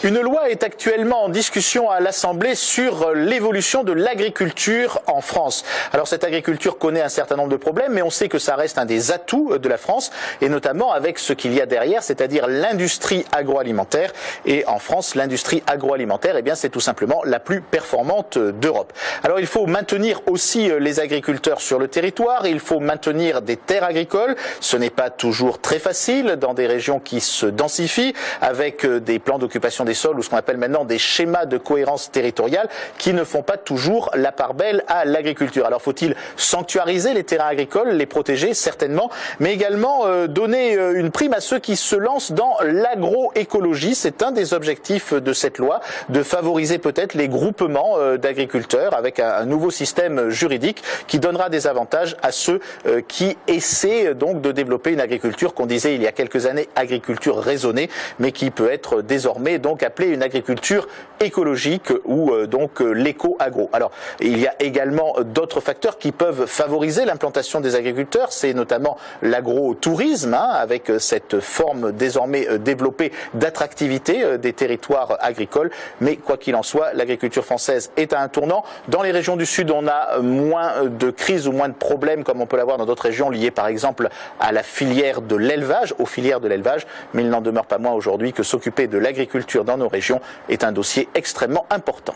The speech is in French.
Une loi est actuellement en discussion à l'Assemblée sur l'évolution de l'agriculture en France. Alors cette agriculture connaît un certain nombre de problèmes, mais on sait que ça reste un des atouts de la France, et notamment avec ce qu'il y a derrière, c'est-à-dire l'industrie agroalimentaire. Et en France, l'industrie agroalimentaire, eh bien, c'est tout simplement la plus performante d'Europe. Alors il faut maintenir aussi les agriculteurs sur le territoire, il faut maintenir des terres agricoles. Ce n'est pas toujours très facile dans des régions qui se densifient, avec des plans d'occupation des sols ou ce qu'on appelle maintenant des schémas de cohérence territoriale qui ne font pas toujours la part belle à l'agriculture. Alors faut-il sanctuariser les terrains agricoles, les protéger certainement, mais également donner une prime à ceux qui se lancent dans l'agroécologie. C'est un des objectifs de cette loi, de favoriser peut-être les groupements d'agriculteurs avec un nouveau système juridique qui donnera des avantages à ceux qui essaient donc de développer une agriculture qu'on disait il y a quelques années agriculture raisonnée, mais qui peut être désormais donc appelée une agriculture écologique ou donc l'éco-agro. Alors il y a également d'autres facteurs qui peuvent favoriser l'implantation des agriculteurs, c'est notamment l'agro-tourisme, avec cette forme désormais développée d'attractivité des territoires agricoles. Mais quoi qu'il en soit, l'agriculture française est à un tournant. Dans les régions du Sud, on a moins de crises ou moins de problèmes comme on peut l'avoir dans d'autres régions, liées par exemple à la filière de l'élevage, aux filières de l'élevage. Mais il n'en demeure pas moins aujourd'hui que s'occuper de l'agriculture dans nos régions est un dossier extrêmement important.